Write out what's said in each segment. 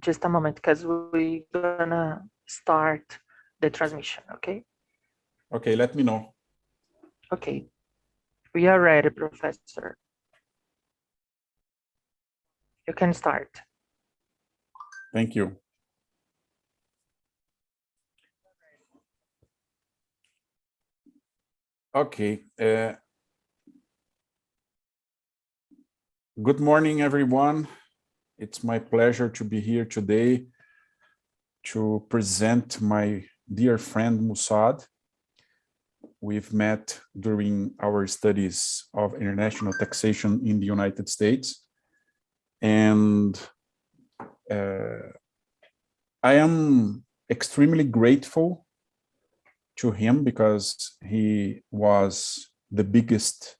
just a moment, because we're gonna start the transmission, okay? Okay, let me know. Okay, we are ready, Professor. You can start. Thank you. Okay. Good morning, everyone. It's my pleasure to be here today to present my dear friend Musaad. We've met during our studies of international taxation in the United States. And I am extremely grateful to him because he was the biggest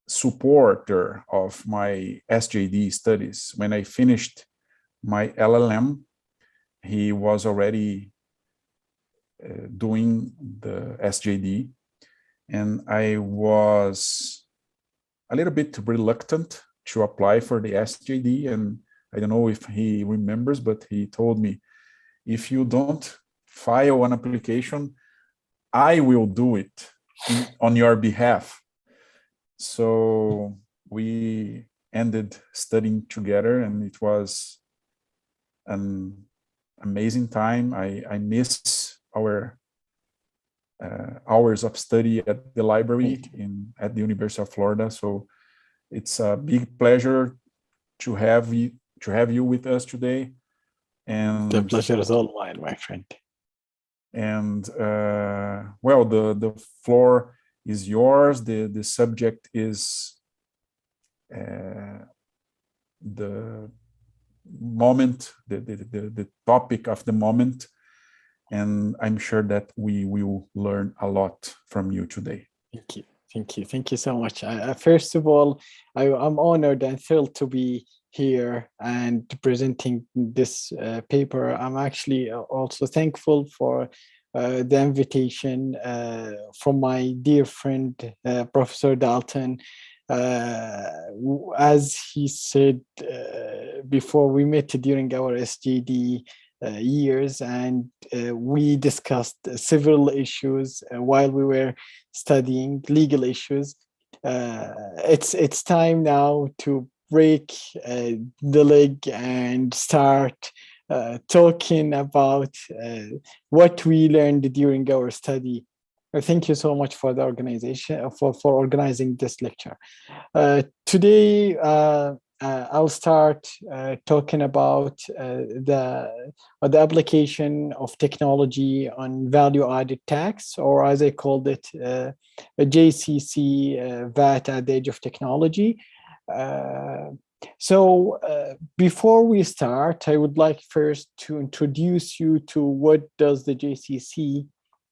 supporter of my SJD studies. When I finished my LLM, he was already doing the SJD, and I was a little bit reluctant to apply for the SJD, and I don't know if he remembers, but he told me, if you don't file an application, I will do it on your behalf. So we ended studying together, and it was an amazing time. I miss our hours of study at the library at the University of Florida. So it's a big pleasure to have you with us today. And the pleasure is all mine, my friend. And well, the floor is yours. The subject is the moment, the topic of the moment, and I'm sure that we will learn a lot from you today. Thank you so much. First of all, I'm honored and thrilled to be here and presenting this paper. I'm actually also thankful for the invitation from my dear friend, Professor Dalton. As he said before, we met during our SJD years, and we discussed several issues while we were studying legal issues. It's time now to break the leg and start talking about what we learned during our study. Thank you so much for the organization, for organizing this lecture. Today, I'll start talking about the application of technology on value-added tax, or as I called it, JCC, VAT at the Age of Technology. So before we start, I would like first to introduce you to what does the JCC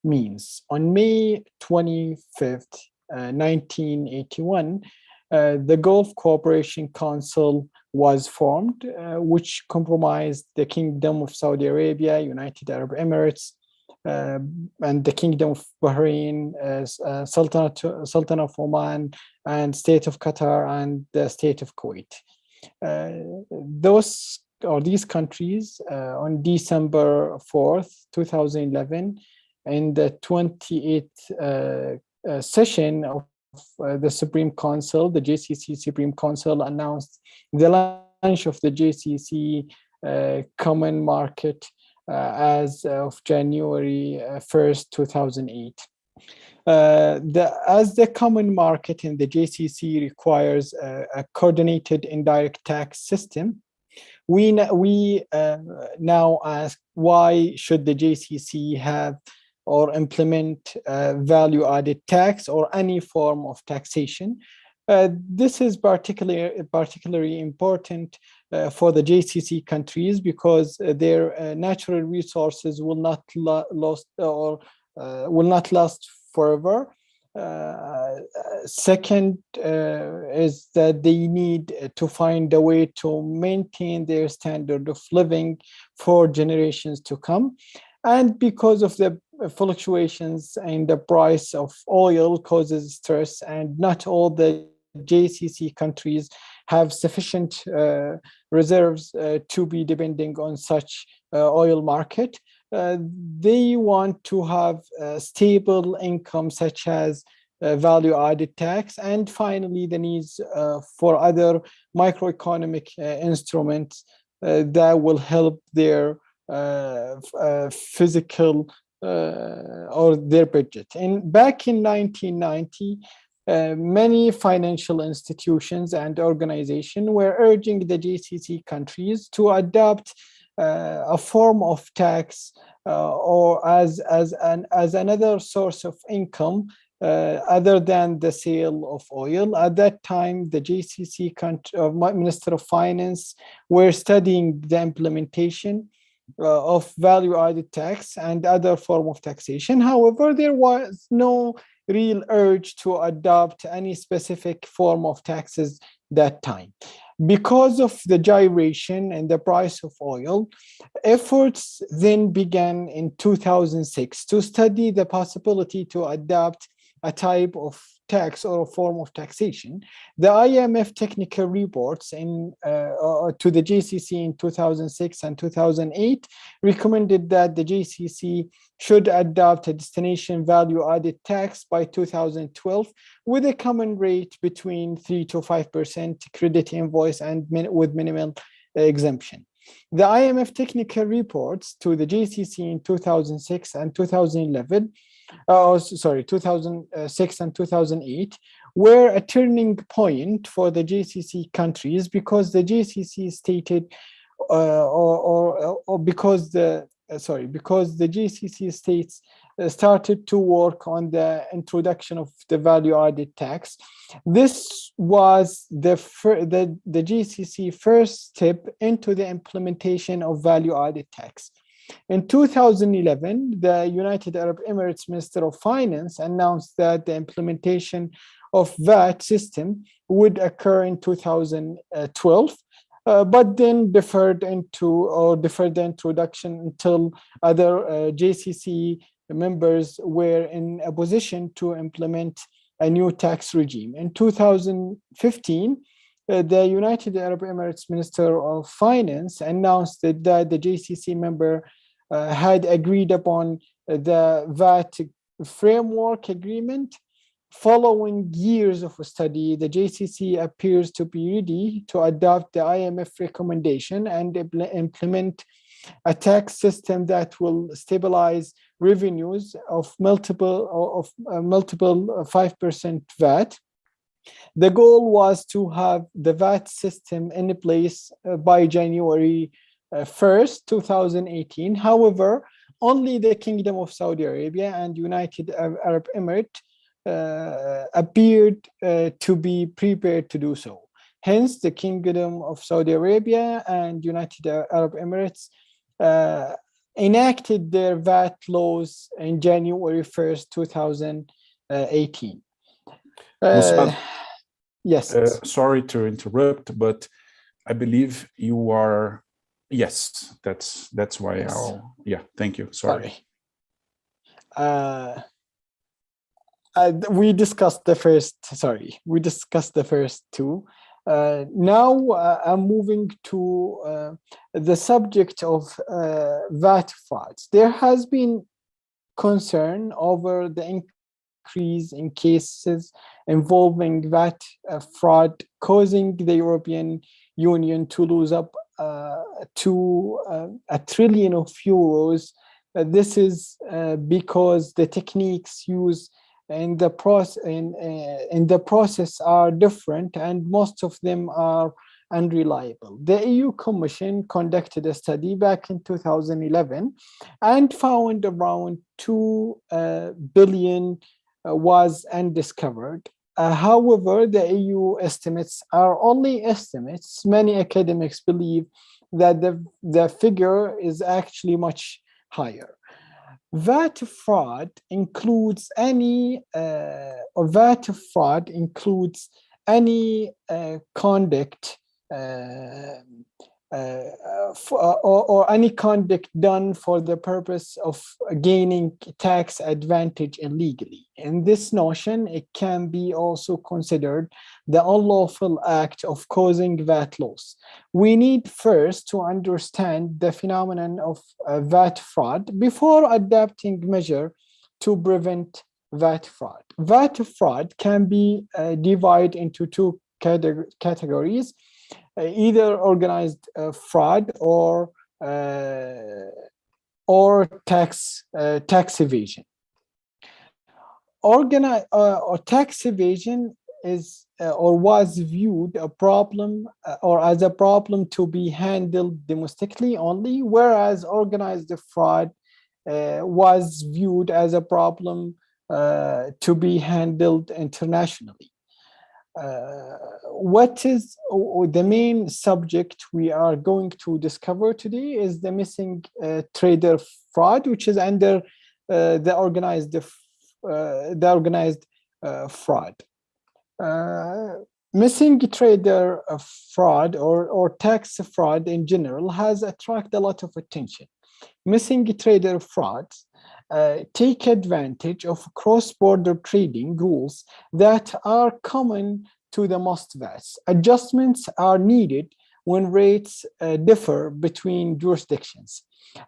means. On May 25th, 1981, the Gulf Cooperation Council was formed, which comprised the Kingdom of Saudi Arabia, United Arab Emirates, and the Kingdom of Bahrain, Sultan of Oman, and State of Qatar, and the State of Kuwait. These countries on December 4th, 2011, in the 28th session of the Supreme Council, the JCC Supreme Council announced the launch of the JCC Common Market as of January 1st, 2008. As the common market in the JCC requires a coordinated indirect tax system, we now ask, why should the JCC have or implement value-added tax or any form of taxation? This is particularly important for the JCC countries because their natural resources will not last forever. Second is that they need to find a way to maintain their standard of living for generations to come. And because of the fluctuations in the price of oil causes stress, and not all the JCC countries have sufficient reserves to be depending on such oil market. They want to have stable income such as value added tax, and finally the needs for other microeconomic instruments that will help their physical or their budget. And back in 1990, many financial institutions and organizations were urging the GCC countries to adopt a form of tax or as another source of income other than the sale of oil. At that time, the GCC Minister of Finance were studying the implementation of value-added tax and other form of taxation. However, there was no real urge to adopt any specific form of taxes that time. Because of the gyration in the price of oil, efforts then began in 2006 to study the possibility to adopt a type of tax or a form of taxation. The IMF technical reports to the GCC in 2006 and 2008 recommended that the GCC should adopt a destination value-added tax by 2012 with a common rate between 3 to 5% credit invoice and with minimal exemption. The IMF technical reports to the GCC in 2006 and 2011 2006 and 2008 were a turning point for the GCC countries because the GCC stated, because the GCC states started to work on the introduction of the value-added tax. This was the GCC first step into the implementation of value-added tax. In 2011, the United Arab Emirates Minister of Finance announced that the implementation of VAT system would occur in 2012, but then deferred the introduction until other GCC members were in a position to implement a new tax regime. In 2015, the United Arab Emirates Minister of Finance announced that the GCC member had agreed upon the VAT framework agreement. Following years of study, the GCC appears to be ready to adopt the IMF recommendation and implement a tax system that will stabilize revenues of multiple 5% VAT. The goal was to have the VAT system in place by January 1st, 2018. However, only the Kingdom of Saudi Arabia and United Arab Emirates appeared to be prepared to do so. Hence, the Kingdom of Saudi Arabia and United Arab Emirates enacted their VAT laws in January 1st, 2018. Yes. Sorry to interrupt, but I believe you are. Yes, that's why. Yes. Thank you. Sorry. We discussed the first. We discussed the first two. Now I'm moving to the subject of VAT frauds. There has been concern over the increase in cases involving VAT fraud, causing the European Union to lose up to €1 trillion. This is because the techniques used in the process are different, and most of them are unreliable. The EU Commission conducted a study back in 2011 and found around 2 billion was undiscovered. However, the EU estimates are only estimates. Many academics believe that the figure is actually much higher. VAT fraud includes any conduct or any conduct done for the purpose of gaining tax advantage illegally. In this notion, it can be also considered the unlawful act of causing VAT loss. We need first to understand the phenomenon of VAT fraud before adopting measure to prevent VAT fraud. VAT fraud can be divided into two categories, either organized fraud or tax evasion. Organized or tax evasion is or was viewed a problem or as a problem to be handled domestically only, whereas organized fraud was viewed as a problem to be handled internationally. What is the main subject we are going to discover today is the missing trader fraud, which is under the organized fraud. Missing trader fraud or tax fraud in general has attracted a lot of attention. Missing trader frauds take advantage of cross-border trading rules that are common to the most VATs. Adjustments are needed when rates differ between jurisdictions,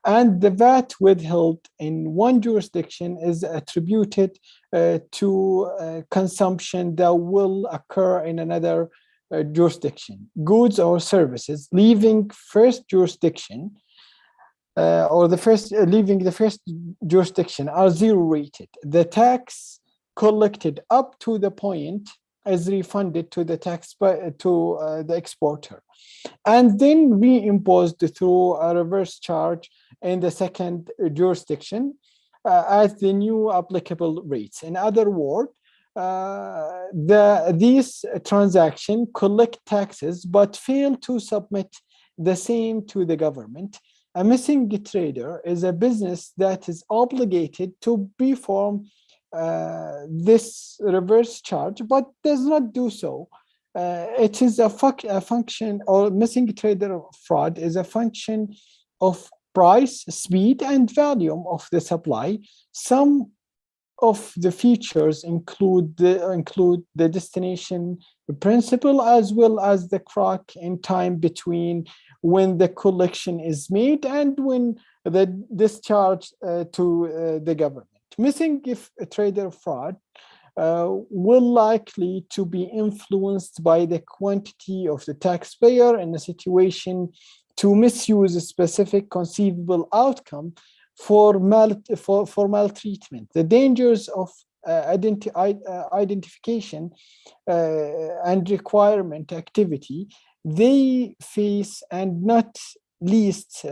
and the VAT withheld in one jurisdiction is attributed to consumption that will occur in another jurisdiction. Goods or services leaving first jurisdiction leaving the first jurisdiction are zero rated. The tax collected up to the point is refunded to the the exporter, and then reimposed through a reverse charge in the second jurisdiction at the new applicable rates. In other words, these transactions collect taxes but fail to submit the same to the government. A missing trader is a business that is obligated to perform this reverse charge, but does not do so. It is a function, or missing trader fraud is a function of price, speed, and volume of the supply. Some of the features include the destination principle, as well as the clock in time between when the collection is made and when the discharge to the government. Missing trader fraud will likely to be influenced by the quantity of the taxpayer in a situation to misuse a specific conceivable outcome for maltreatment. The dangers of identification and requirement activity they face, and not least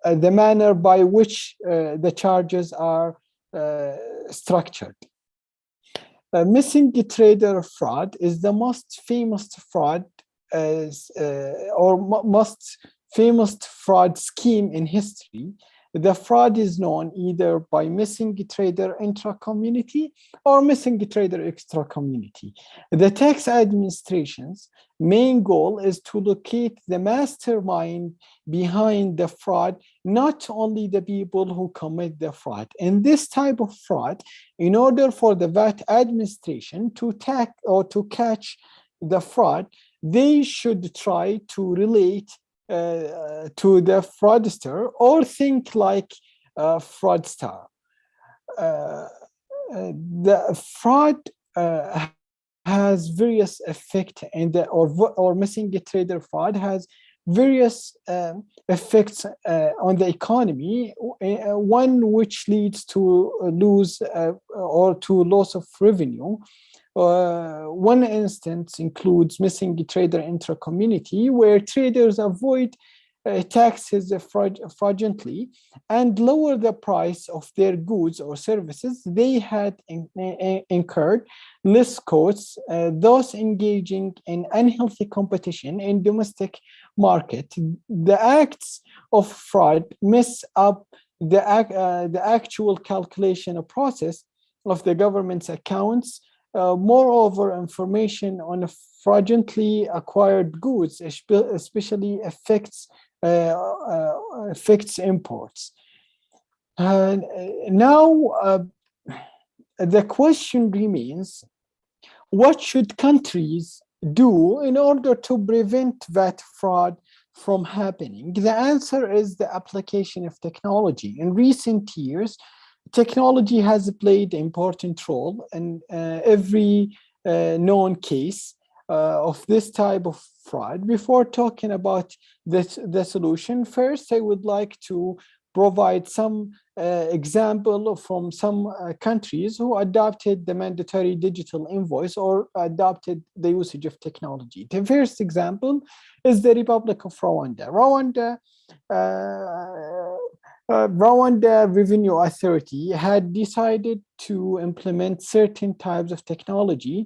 the manner by which the charges are structured. Missing trader fraud is the most famous fraud most famous fraud scheme in history. The fraud is known either by missing trader intra-community or missing trader extra-community. The tax administration's main goal is to locate the mastermind behind the fraud, not only the people who commit the fraud. In this type of fraud, in order for the VAT administration to catch the fraud, they should try to relate to the fraudster or think like a fraudster. The fraud has various effects, and or missing trader fraud has various effects on the economy. One which leads to loss of revenue. One instance includes missing trader intra-community, where traders avoid taxes fraudulently and lower the price of their goods or services they had incurred less costs, thus engaging in unhealthy competition in domestic market. The acts of fraud mess up the actual calculation process of the government's accounts. Moreover, information on fraudulently acquired goods especially affects affects imports. Now, the question remains, what should countries do in order to prevent VAT fraud from happening? The answer is the application of technology. In recent years, technology has played an important role in every known case of this type of fraud. Before talking about the solution, first I would like to provide some example from some countries who adopted the mandatory digital invoice or adopted the usage of technology. The first example is the Republic of Rwanda. Rwanda Revenue Authority had decided to implement certain types of technology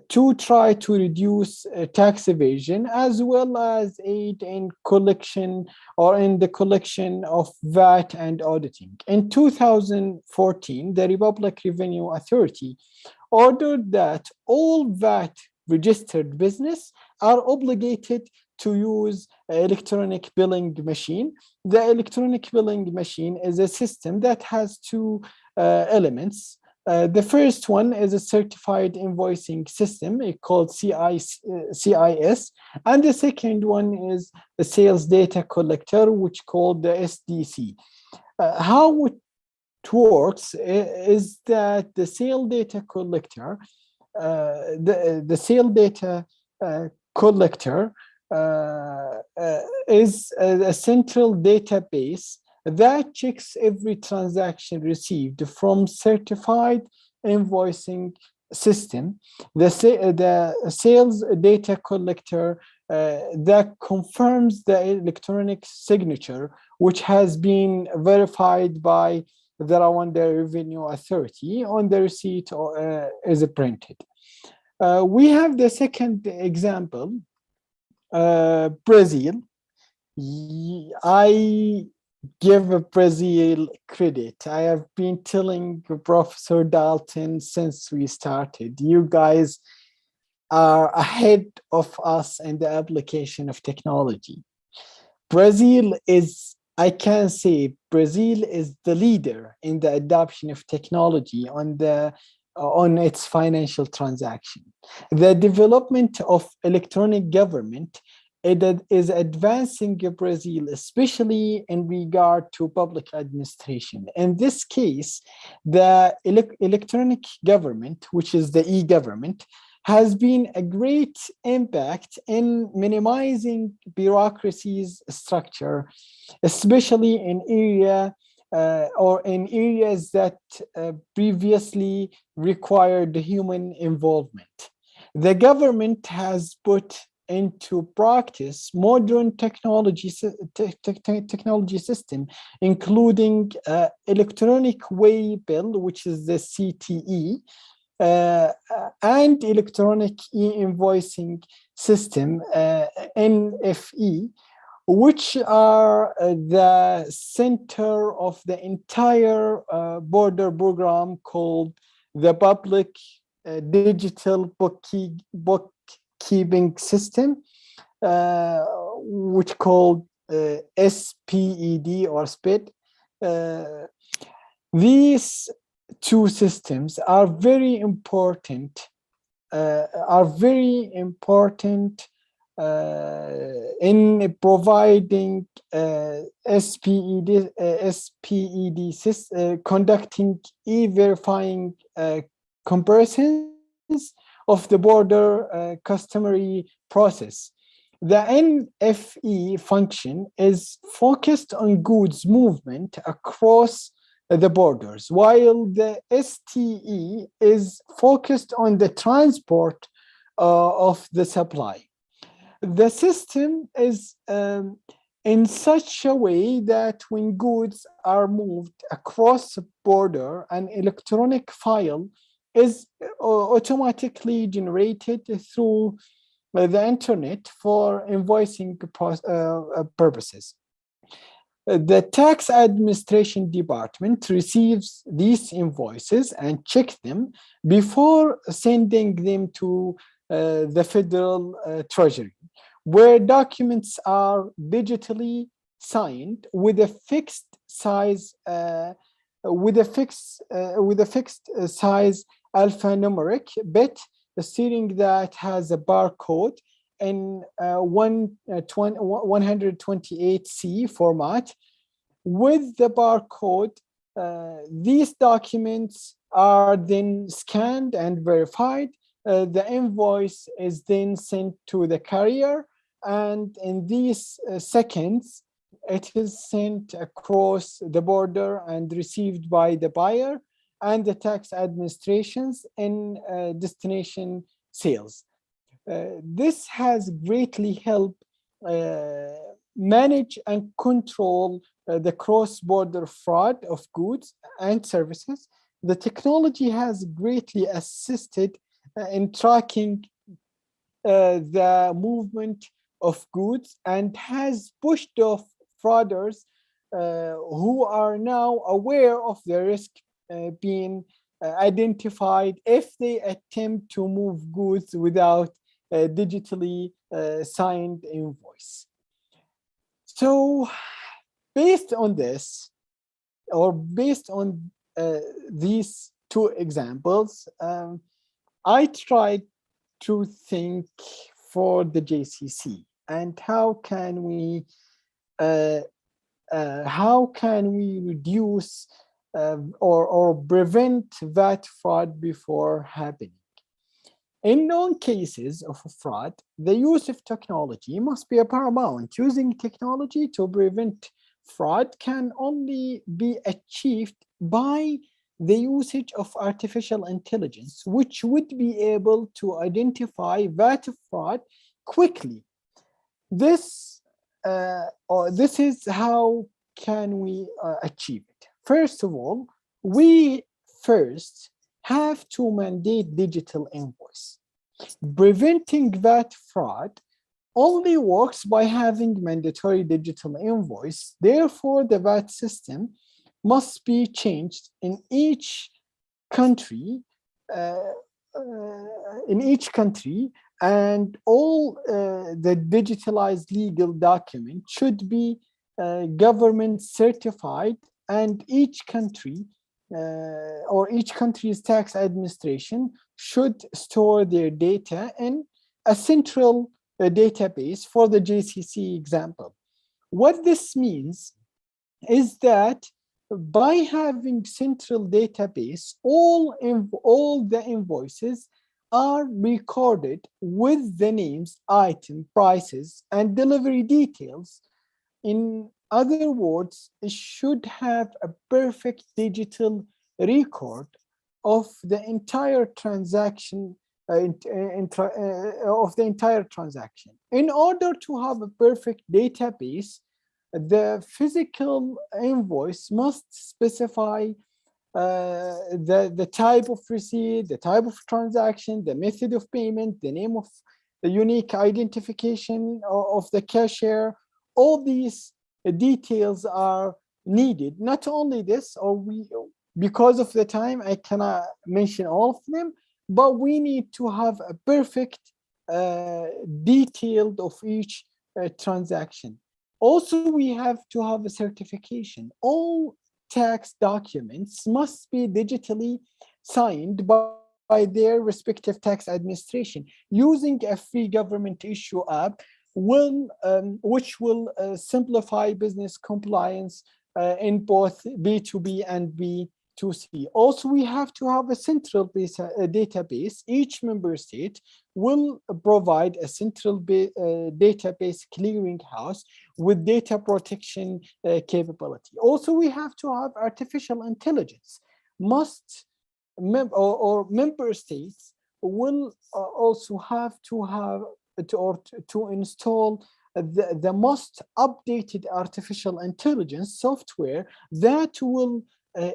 to try to reduce tax evasion, as well as aid in collection or in the collection of VAT and auditing. In 2014, the Republic Revenue Authority ordered that all VAT registered business are obligated to use electronic billing machine. The electronic billing machine is a system that has two elements. The first one is a certified invoicing system called CIS, and the second one is the sales data collector, which called the SDC. How it works is that the sale data collector, the sale data collector is a central database that checks every transaction received from certified invoicing system. The sales data collector that confirms the electronic signature, which has been verified by the Rwanda Revenue Authority on the receipt is printed. We have the second example, Brazil. I give Brazil credit. I have been telling Professor Dalton since we started, you guys are ahead of us in the application of technology. Brazil is, I can say, Brazil is the leader in the adoption of technology on its financial transaction. The development of electronic government, it is advancing Brazil, especially in regard to public administration. In this case, the electronic government, which is the e-government, has been a great impact in minimizing bureaucracy's structure, especially in areas that previously required human involvement. The government has put into practice modern technology system, including electronic way bill, which is the CTE, and electronic e-invoicing system, NFE, which are the center of the entire border program called the Public Digital Bookkeeping System, which called SPED or SPED. These two systems are very important. In providing SPED conducting e-verifying comparisons of the border customary process. The NFE function is focused on goods movement across the borders, while the STE is focused on the transport of the supply. The system is in such a way that when goods are moved across the border, an electronic file is automatically generated through the internet for invoicing purposes. The tax administration department receives these invoices and checks them before sending them to the federal treasury. where documents are digitally signed with a fixed size size alphanumeric bit, stating that has a barcode in 128C format. With the barcode, these documents are then scanned and verified. The invoice is then sent to the carrier, and in these seconds, it is sent across the border and received by the buyer and the tax administrations in destination sales. This has greatly helped manage and control the cross-border fraud of goods and services. The technology has greatly assisted in tracking the movement of goods and has pushed off frauders who are now aware of the risk being identified if they attempt to move goods without a digitally signed invoice. So based on this, or based on these two examples, I tried to think for the JCC and how can we reduce or prevent VAT fraud before happening. In known cases of fraud, the use of technology must be paramount. Using technology to prevent fraud can only be achieved by the usage of artificial intelligence, which would be able to identify VAT fraud quickly. This is how can we achieve it. First of all, we first have to mandate digital invoice. Preventing VAT fraud only works by having mandatory digital invoice. Therefore, the VAT system must be changed in each country, and all the digitalized legal document should be government certified, and each country or each country's tax administration should store their data in a central database. For the JCC example, what this means is that by having central database, all the invoices are recorded with the names, item, prices, and delivery details. In other words, it should have a perfect digital record of the entire transaction. In order to have a perfect database, the physical invoice must specify the type of receipt, the type of transaction, the method of payment, the name of the unique identification of the cashier. All these details are needed. Not only this, because of the time, I cannot mention all of them, but we need to have a perfect detailed of each transaction. Also, we have to have a certification. All tax documents must be digitally signed by their respective tax administration using a free government issue app, which will simplify business compliance in both B2B and B2C. Also, we have to have a central database. Each member state will provide a central database clearinghouse with data protection capability. Also, we have to have artificial intelligence. Member states will also have to install the most updated artificial intelligence software that will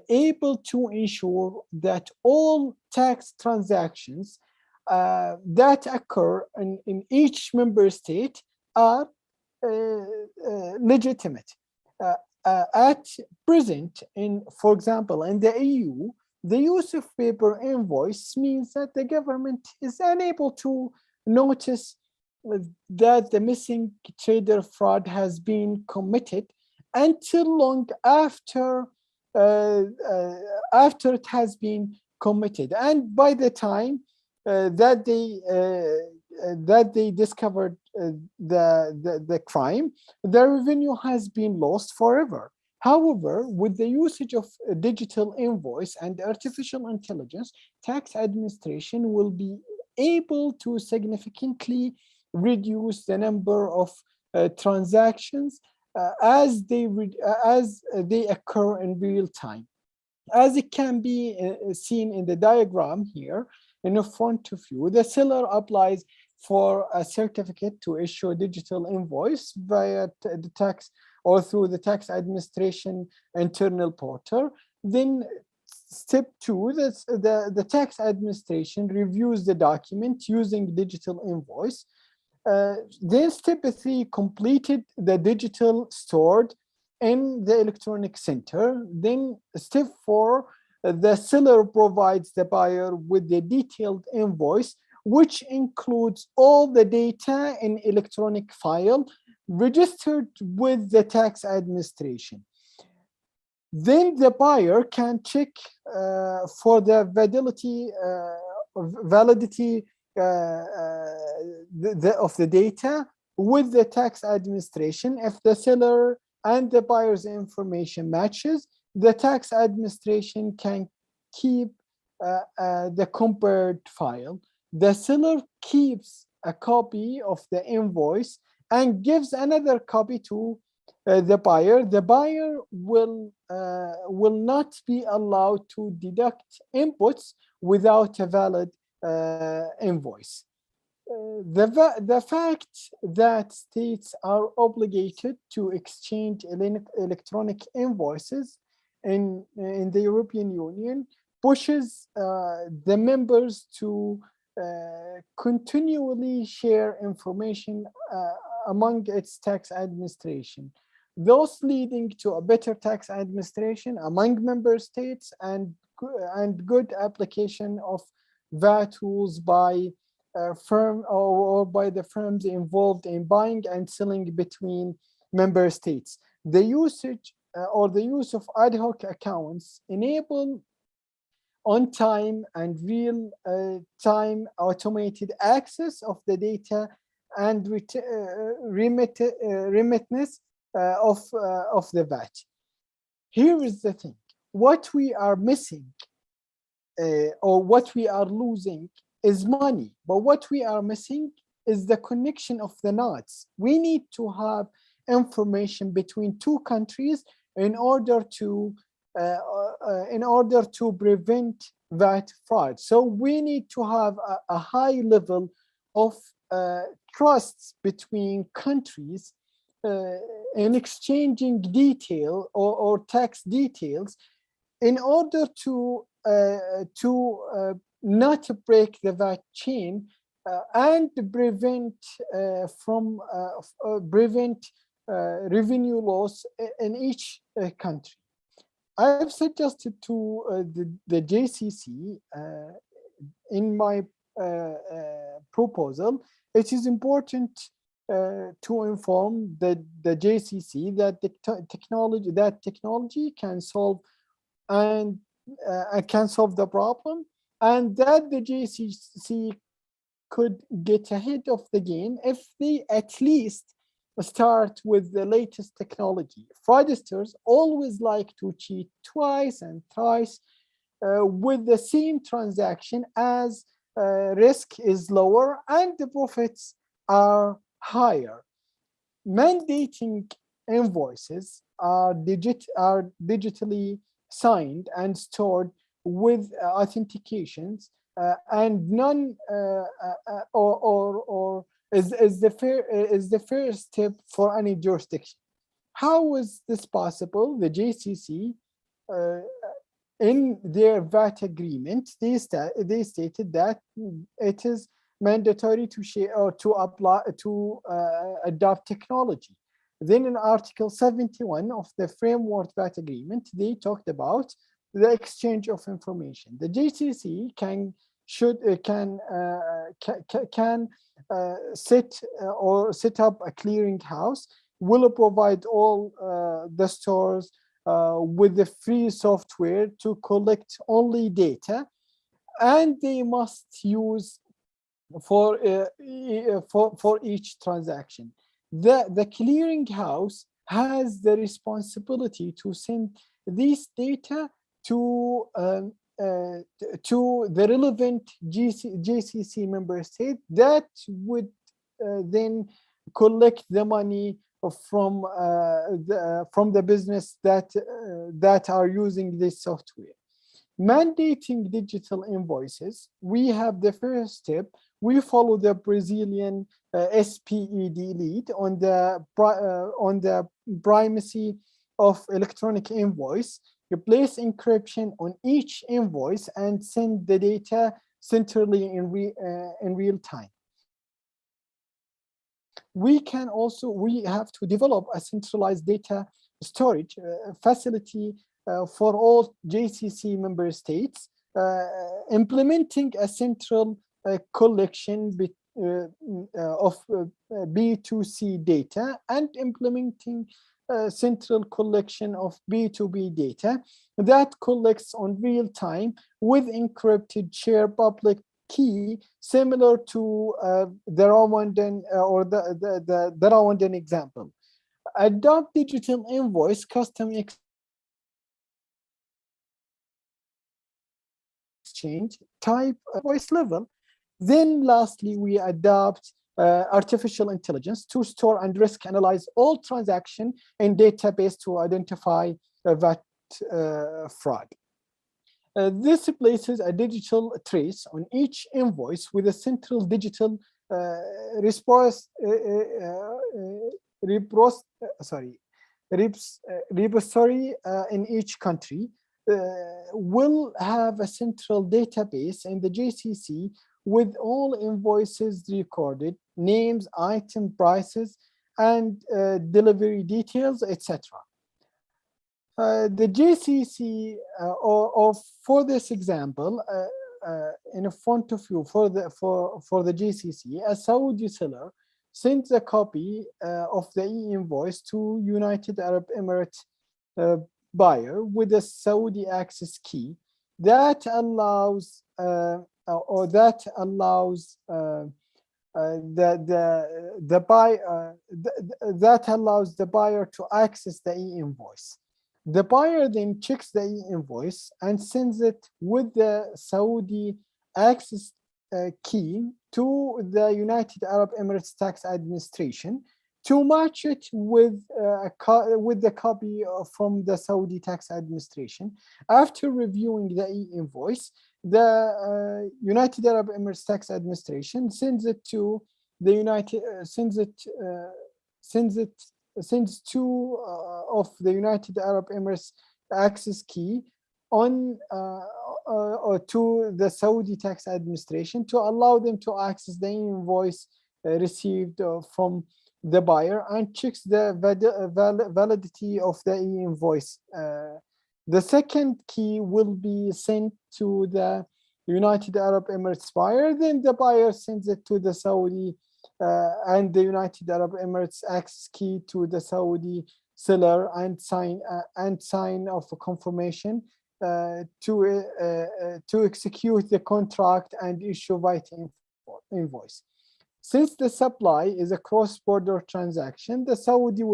able to ensure that all tax transactions that occur in each member state are legitimate. At present, for example, in the EU, the use of paper invoice means that the government is unable to notice that the missing trader fraud has been committed until long after it has been committed, and by the time that they discovered the crime, the revenue has been lost forever. However, with the usage of a digital invoice and artificial intelligence, tax administration will be able to significantly reduce the number of transactions as they occur in real time. As it can be seen in the diagram here in the front of you, the seller applies for a certificate to issue a digital invoice via the tax or through the tax administration internal portal. Then step 2, the tax administration reviews the document using digital invoice. Then step 3, completed the digital stored in the electronic center. Then step 4, the seller provides the buyer with the detailed invoice, which includes all the data in electronic file registered with the tax administration. Then the buyer can check for the validity of the data with the tax administration. If the seller and the buyer's information matches, the tax administration can keep the compared file. The seller keeps a copy of the invoice and gives another copy to the buyer. The buyer will not be allowed to deduct inputs without a valid invoice. The fact that states are obligated to exchange electronic invoices in the European Union pushes the members to continually share information among its tax administration, thus leading to a better tax administration among member states and good application of VAT rules by firm or by the firms involved in buying and selling between member states. The usage or the use of ad hoc accounts enable on-time and real-time automated access of the data and remittance of the VAT. Here is the thing: what we are missing or what we are losing is money, but what we are missing is the connection of the knots. We need to have information between two countries in order to prevent VAT fraud. So we need to have a high level of trust between countries in exchanging detail or tax details in order to not break the VAT chain and prevent revenue loss in each country. I've suggested to the JCC in my proposal, it is important to inform the JCC that the technology can solve the problem, and that the JCC could get ahead of the game if they at least start with the latest technology. Fraudsters always like to cheat twice and thrice with the same transaction, as risk is lower and the profits are higher. Mandating invoices are digitally signed and stored with authentications and none is the first step for any jurisdiction. How is this possible? The JCC in their VAT agreement, they stated that it is mandatory to share or to apply to adopt technology. Then in Article 71 of the Framework VAT Agreement, they talked about the exchange of information. The JCC can can set up a clearinghouse, will provide all the stores with the free software to collect only data, and they must use for each transaction. The clearinghouse has the responsibility to send this data to the relevant GCC member state that would then collect the money from the business that are using this software. Mandating digital invoices, we have the first step. We follow the Brazilian SPED lead on the primacy of electronic invoice. You place encryption on each invoice and send the data centrally in real time. We have to develop a centralized data storage facility for all JCC member states, implementing a central collection of B2C data and implementing central collection of B2B data that collects on real time with encrypted shared public key, similar to the Rwandan or the Rwandan example. Adopt digital invoice custom exchange type voice level. Then lastly, we adopt artificial intelligence to store and risk analyze all transaction in database to identify VAT fraud. This places a digital trace on each invoice with a central digital repository in each country. Will have a central database in the JCC with all invoices recorded, names, item prices, and delivery details, etc. The JCC, for this example, in front of you, for the JCC, a Saudi seller sends a copy of the e-invoice to United Arab Emirates buyer with a Saudi access key that allows the buyer to access the e-invoice. The buyer then checks the e-invoice and sends it with the Saudi access key to the United Arab Emirates Tax Administration to match it with the copy from the Saudi Tax Administration. After reviewing the e-invoice, the United Arab Emirates Tax Administration sends it to the sends two of the United Arab Emirates access key on or to the Saudi Tax Administration to allow them to access the invoice received from the buyer and checks the validity of the e-invoice. The second key will be sent to the United Arab Emirates buyer, then the buyer sends it to the Saudi and the United Arab Emirates access key to the Saudi seller and sign of a confirmation to execute the contract and issue VAT invoice. Since the supply is a cross-border transaction, the Saudi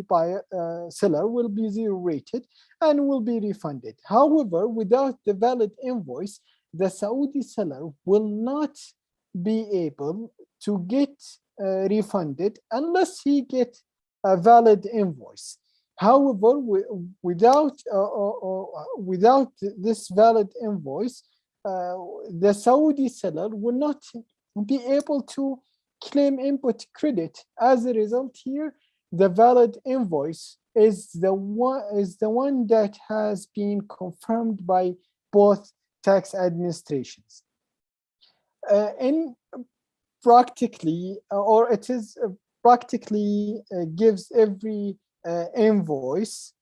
buyer seller will be zero rated and will be refunded. However, without the valid invoice, the Saudi seller will not be able to get refunded unless he gets a valid invoice. However, without this valid invoice, the Saudi seller will not be able to claim input credit. As a result, here the valid invoice is the one that has been confirmed by both tax administrations. In practically, or it is practically gives every invoice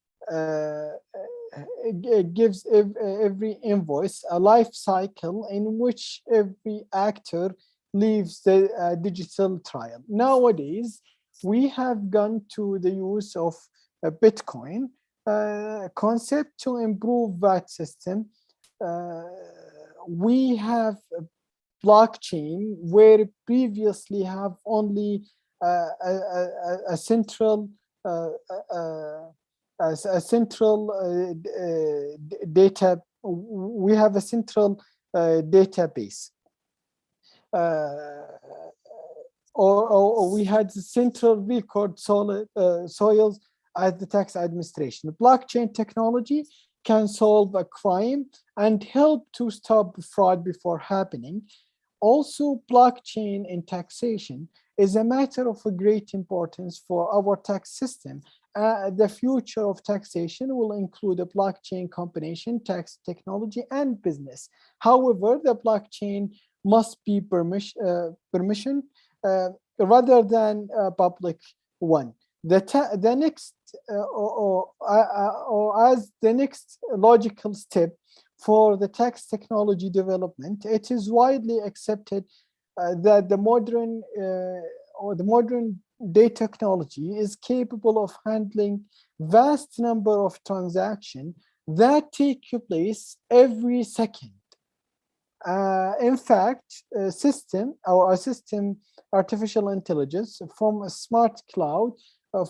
gives every invoice a life cycle in which every actor leaves the digital trial. Nowadays, we have gone to the use of a Bitcoin concept to improve VAT system. We have a blockchain where previously have only a central data. We have a central database, or we had the central record soils as the tax administration. Blockchain technology can solve a crime and help to stop fraud before happening. Also, blockchain in taxation is a matter of a great importance for our tax system. The future of taxation will include a blockchain combination, tax technology, and business. However, the blockchain must be permission rather than a public one. The next, as the next logical step for the tax technology development, it is widely accepted that the modern data technology is capable of handling vast number of transactions that take place every second. In fact, a system, artificial intelligence from a smart cloud,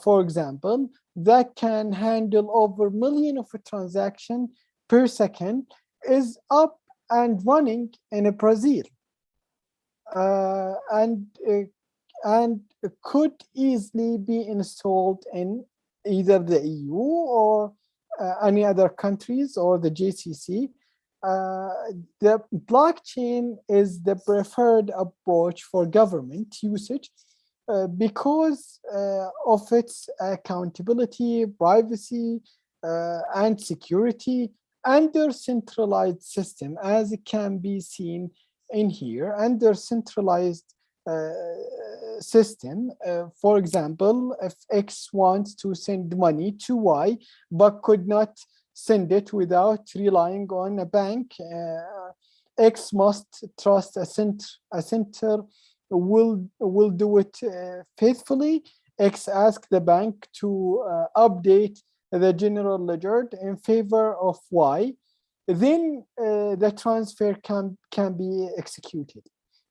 for example, that can handle over millions of transactions per second, is up and running in Brazil, and could easily be installed in either the EU or any other countries or the GCC. The blockchain is the preferred approach for government usage because of its accountability, privacy, and security under centralized system, as it can be seen in here. Under centralized system, for example, if X wants to send money to Y but could not send it without relying on a bank, X must trust a center will do it faithfully. X asks the bank to update the general ledger in favor of Y. Then the transfer can be executed.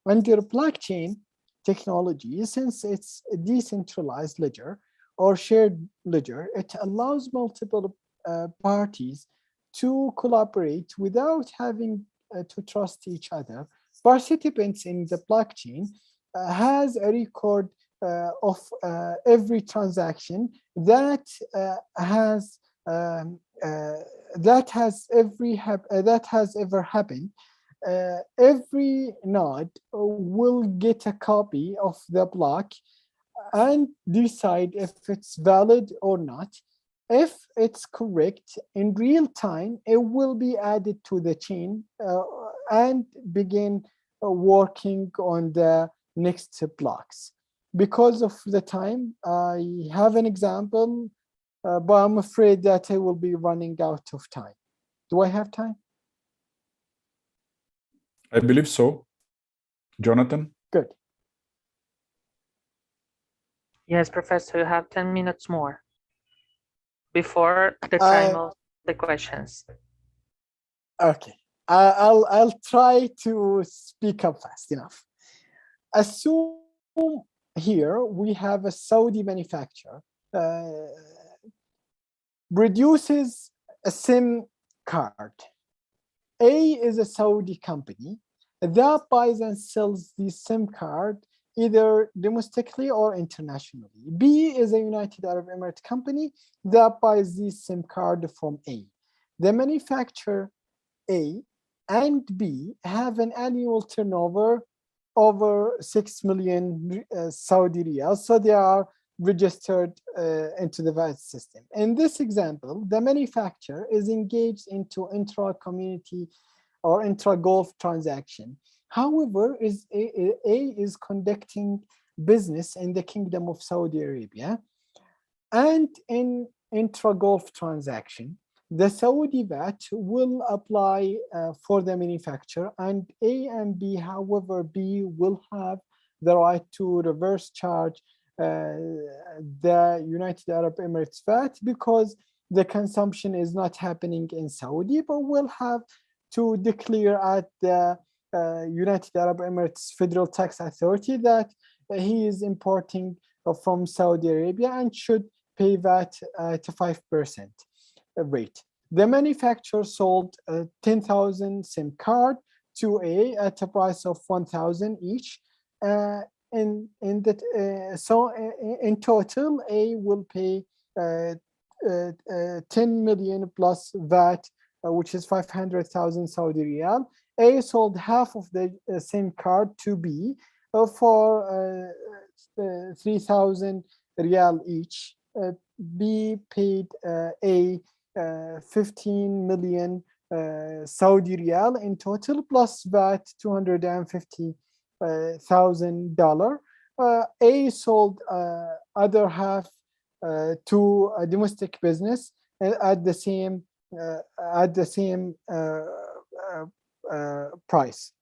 Under blockchain technology, since it's a decentralized ledger or shared ledger, it allows multiple parties to collaborate without having to trust each other. Participants in the blockchain has a record of every transaction that has ever happened. Every node will get a copy of the block and decide if it's valid or not. If it's correct in real time, it will be added to the chain and begin working on the next blocks. Because of the time, I have an example, but I'm afraid that I will be running out of time. Do I have time? I believe so. Jonathan? Good. Yes, Professor, you have 10 minutes more before the time of the questions. Okay, I'll try to speak up fast enough. Assume here we have a Saudi manufacturer produces a SIM card. A is a Saudi company that buys and sells the SIM card either domestically or internationally. B is a United Arab Emirates company that buys the SIM card from A. The manufacturer A and B have an annual turnover over 6 million Saudi riyals, so they are registered into the VAT system. In this example, the manufacturer is engaged into intra-community or intra-Gulf transaction. However, A is conducting business in the Kingdom of Saudi Arabia, and in intra-Gulf transaction, the Saudi VAT will apply for the manufacturer, and A and B, however, B will have the right to reverse charge the United Arab Emirates VAT because the consumption is not happening in Saudi, but will have to declare at the United Arab Emirates Federal Tax Authority that he is importing from Saudi Arabia and should pay VAT at a 5% rate. The manufacturer sold 10,000 SIM card to A at a price of 1,000 each. In total, A will pay 10 million plus VAT, which is 500,000 Saudi riyal. A sold half of the SIM card to B for 3,000 riyal each. B paid A 15 million Saudi riyal in total plus VAT $250,000. A sold other half to a domestic business at the same price.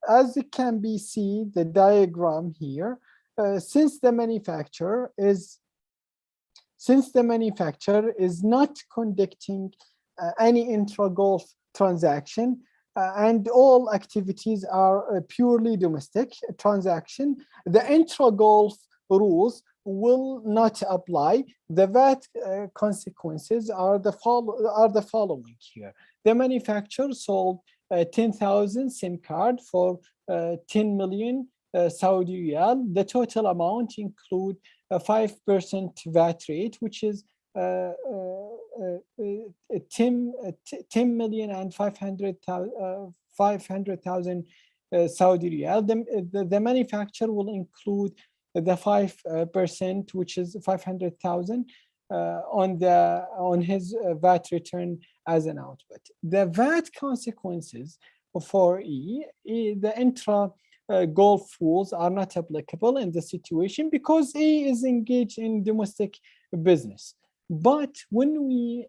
As it can be seen, the diagram here, since the manufacturer is not conducting any intra-Gulf transaction, and all activities are purely domestic transaction, the intra-Gulf rules will not apply. The VAT consequences are the following here. The manufacturer sold 10,000 SIM card for 10 million Saudi riyal. The total amount include a 5% VAT rate, which is 10 million and 500,000 Saudi riyal. The manufacturer will include the 5%, which is 500,000 on his VAT return as an output. The VAT consequences for the intra-Gulf rules are not applicable in the situation because A is engaged in domestic business. But when we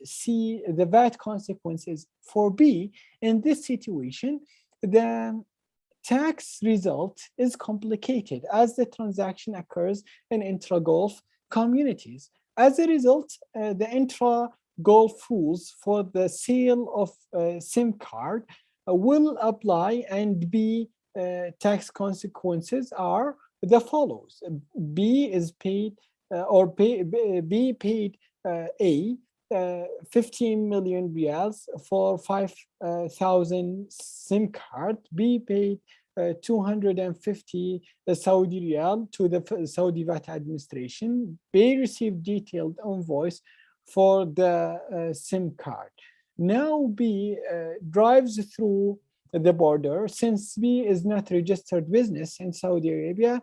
see the VAT consequences for B, in this situation, the tax result is complicated as the transaction occurs in intra-Gulf communities. As a result, the intra-Gulf rules for the sale of SIM card will apply, and B tax consequences are the follows. B is paid B paid A 15 million riyals for 5,000 SIM card. B paid 250 Saudi riyal to the Saudi VAT administration. B received detailed invoice for the SIM card. Now B drives through the border. Since B is not registered business in Saudi Arabia,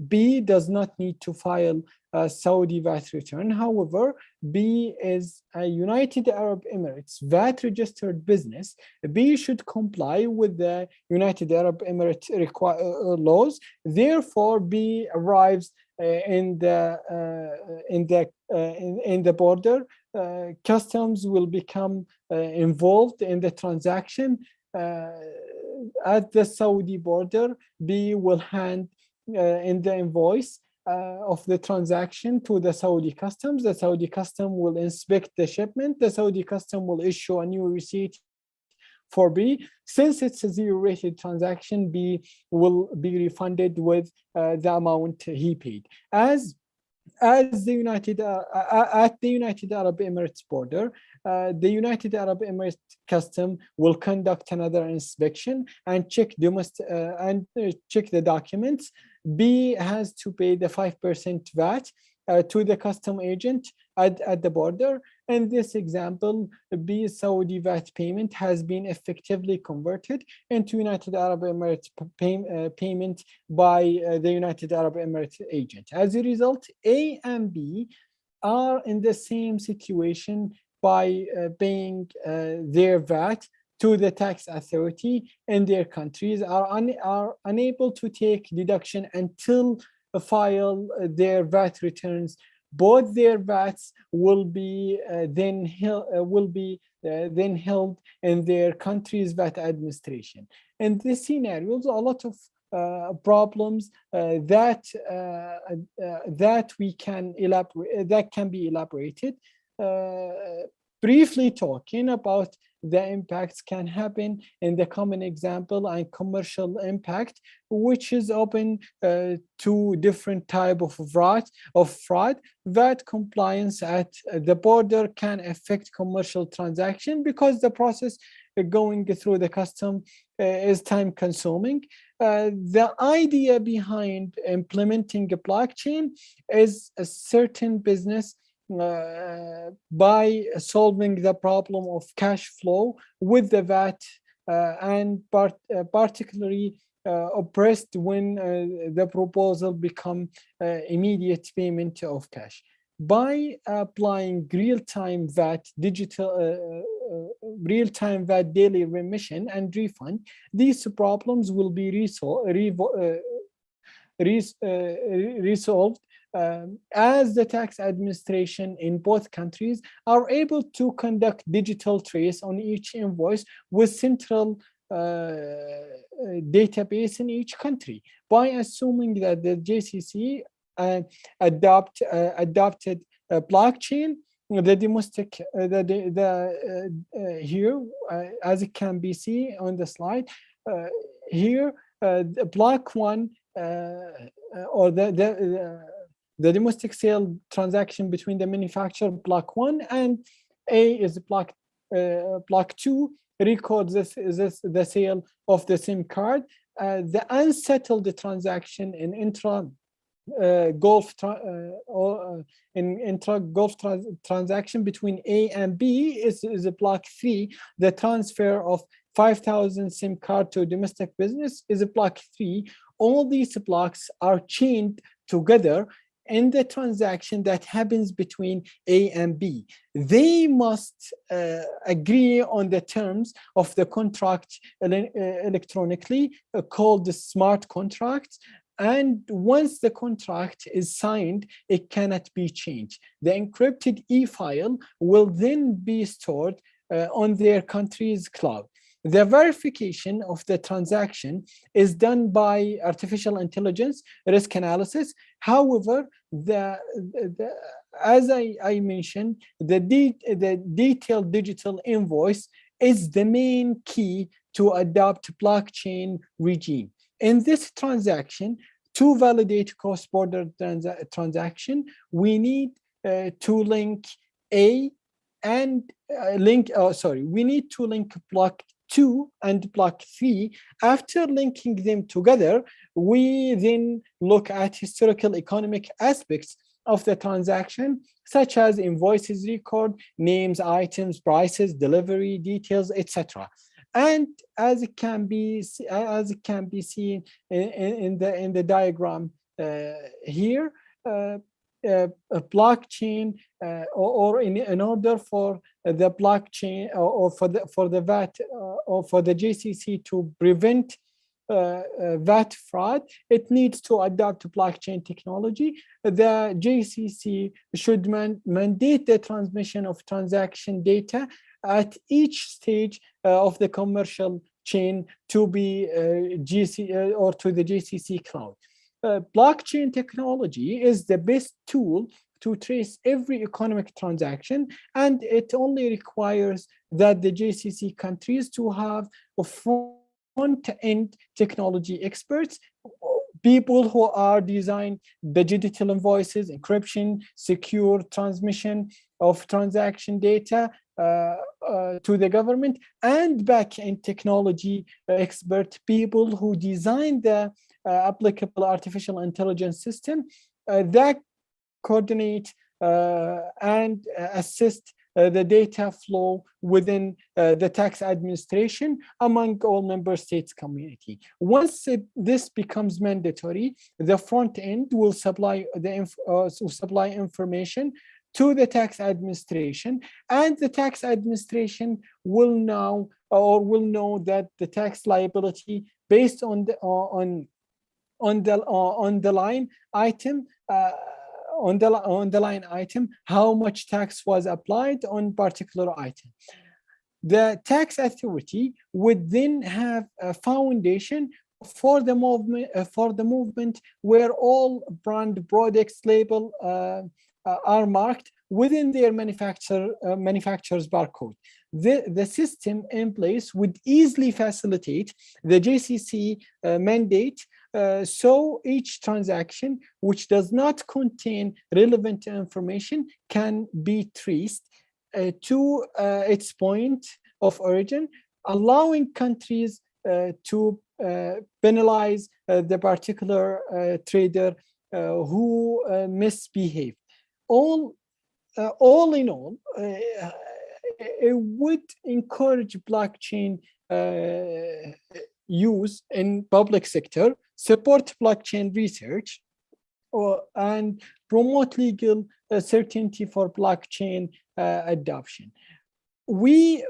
B does not need to file a Saudi VAT return. However, B is a United Arab Emirates VAT registered business. B should comply with the United Arab Emirates laws. Therefore, B arrives in the border. Customs will become involved in the transaction. At the Saudi border, B will hand in the invoice of the transaction to the Saudi customs. The Saudi custom will inspect the shipment. The Saudi custom will issue a new receipt for B. Since it's a zero-rated transaction, B will be refunded with the amount he paid. At the United Arab Emirates border, the United Arab Emirates custom will conduct another inspection and check the documents. B has to pay the 5% VAT to the custom agent at the border. In this example, B's Saudi VAT payment has been effectively converted into United Arab Emirates payment by the United Arab Emirates agent. As a result, A and B are in the same situation by paying their VAT to the tax authority in their countries, are unable to take deduction until file their VAT returns, both their VATs will be then held in their country's VAT administration. In this scenario, a lot of problems that we can elaborate, that can be elaborated. Briefly talking about the impacts can happen in the common example and commercial impact, which is open to different type of fraud. VAT compliance at the border can affect commercial transaction because the process going through the custom is time consuming. The idea behind implementing a blockchain is a certain business by solving the problem of cash flow with the VAT and particularly oppressed when the proposal become immediate payment of cash. By applying real-time VAT real-time VAT daily remission and refund, these problems will be resolved as the tax administration in both countries are able to conduct digital trace on each invoice with central database in each country. By assuming that the JCC adopted blockchain, the domestic here, as it can be seen on the slide, here the block one or the domestic sale transaction between the manufacturer block 1 and A is block 2 records the sale of the SIM card. The unsettled transaction in intra-Gulf transaction between A and B is a block 3. The transfer of 5,000 SIM card to domestic business is a block 3. All these blocks are chained together in the transaction that happens between A and B. They must agree on the terms of the contract electronically, called the smart contract. And once the contract is signed, it cannot be changed. The encrypted e-file will then be stored on their country's cloud. The verification of the transaction is done by artificial intelligence risk analysis. However, as I mentioned, the detailed digital invoice is the main key to adopt blockchain regime. In this transaction, to validate cross-border transaction, we need to link we need to link block 2 and block 3. After linking them together, we then look at historical economic aspects of the transaction, such as invoices record, names, items, prices, delivery details, etc. And as it can be seen in the diagram here, a blockchain or in order for the blockchain or for the VAT or for the JCC to prevent VAT fraud, it needs to adopt blockchain technology. The JCC should mandate the transmission of transaction data at each stage of the commercial chain to be or to the JCC cloud. Blockchain technology is the best tool to trace every economic transaction, and it only requires that the JCC countries to have a front-end technology experts, people who are design the digital invoices, encryption, secure transmission of transaction data to the government, and back-end technology expert people who design the applicable artificial intelligence system that coordinate and assist the data flow within the tax administration among all member states community. Once this becomes mandatory, the front end will supply information to the tax administration, and the tax administration will know that the tax liability based on on the line item on the line item how much tax was applied on particular item. The tax authority would then have a foundation for the movement where all brand products label are marked within their manufacturer's barcode. The system in place would easily facilitate the JCC mandate, so each transaction which does not contain relevant information can be traced to its point of origin, allowing countries to penalize the particular trader who misbehaved. All in all, it would encourage blockchain use in public sector, support blockchain research, and promote legal certainty for blockchain adoption. We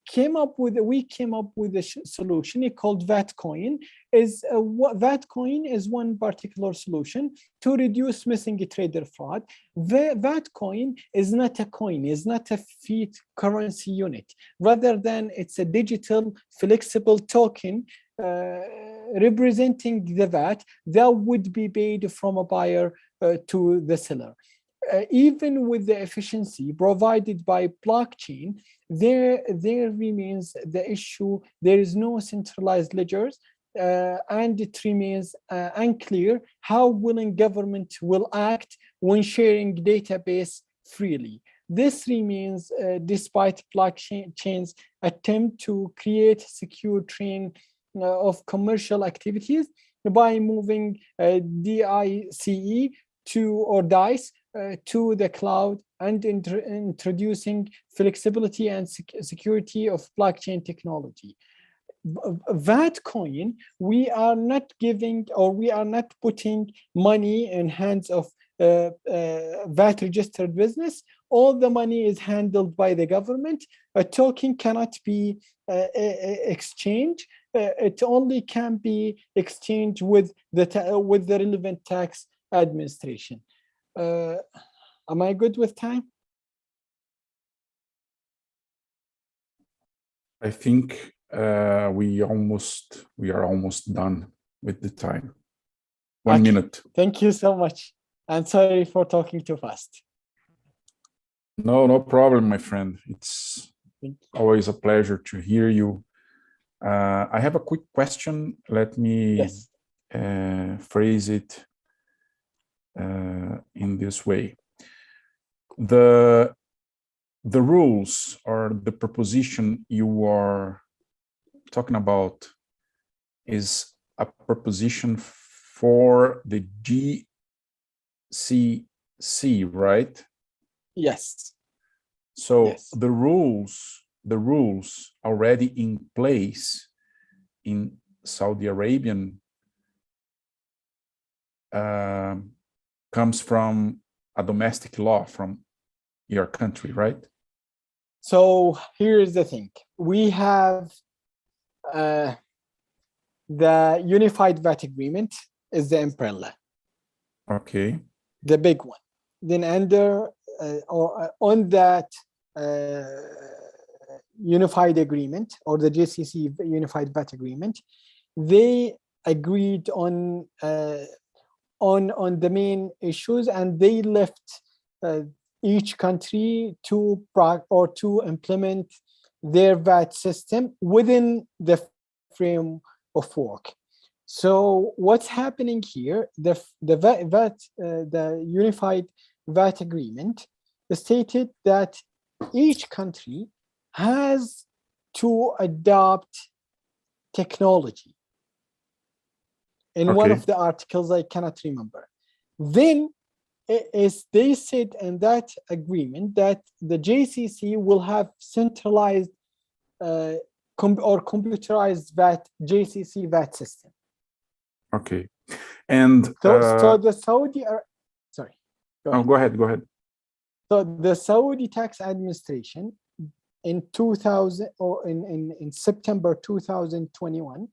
came up with a solution called VAT coin. VAT coin is one particular solution to reduce missing trader fraud. VAT coin is not a coin, is not a fiat currency unit. Rather than it's a digital flexible token representing the VAT that would be paid from a buyer to the seller. Even with the efficiency provided by blockchain, there remains the issue. There is no centralized ledgers, and it remains unclear how willing government will act when sharing database freely. This remains despite blockchain's attempt to create secure chain of commercial activities by moving DICE to the cloud and introducing flexibility and security of blockchain technology. VAT coin, we are not giving or we are not putting money in hands of VAT registered business. All the money is handled by the government. A token cannot be exchanged. It only can be exchanged with the relevant tax administration. Am I good with time? I think we are almost done with the time. One minute. Thank you so much. I'm sorry for talking too fast. No problem, my friend. It's always a pleasure to hear you. I have a quick question. Let me phrase it in this way. The rules or the proposition you are talking about is a proposition for the GCC, right? Yes. So yes. the rules already in place in Saudi Arabian comes from a domestic law from your country, right? So here's the thing. We have the Unified VAT Agreement is the umbrella. Okay. The big one. Then under or on that Unified Agreement or the GCC Unified VAT Agreement, they agreed on the main issues, and they left each country to implement their VAT system within the frame of work. So what's happening here? The Unified VAT Agreement stated that each country has to adopt technology. In one of the articles, I cannot remember. Then they said in that agreement that the JCC will have centralized or computerized JCC VAT system. Okay. And so the Saudi, sorry. Go ahead. So the Saudi tax administration in 2000 or in September 2021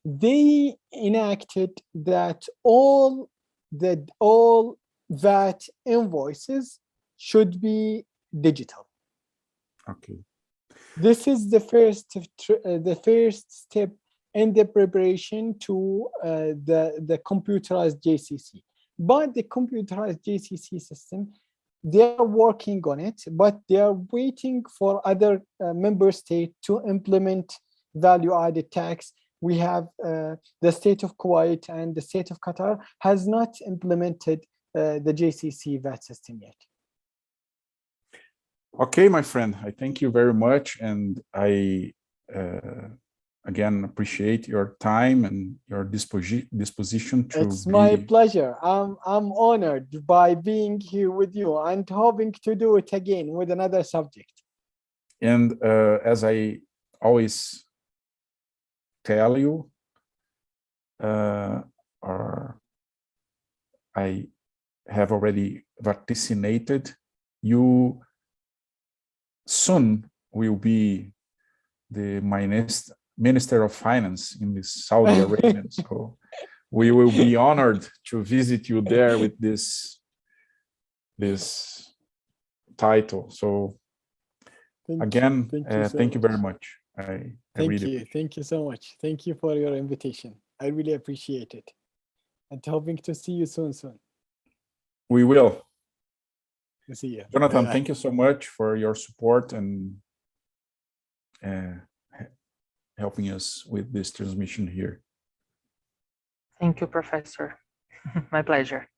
they enacted that all VAT invoices should be digital. Okay. This is the first step in the preparation to the computerized JCC. But the computerized JCC system, they are working on it, but they are waiting for other member states to implement value-added tax. We have the state of Kuwait and the state of Qatar has not implemented the JCC VAT system yet. Okay, my friend, I thank you very much. And I, again, appreciate your time and your disposition to It's my pleasure. I'm honored by being here with you and hoping to do it again with another subject. And as I always tell you, or I have already vaticinated, you soon will be the Minister of Finance in the Saudi Arabia. So we will be honored to visit you there with this title. So again, thank you very much. Thank you. Thank you so much. Thank you for your invitation. I really appreciate it. And hoping to see you soon. We will. See you. Jonathan, thank you so much for your support and helping us with this transmission here. Thank you, Professor. My pleasure.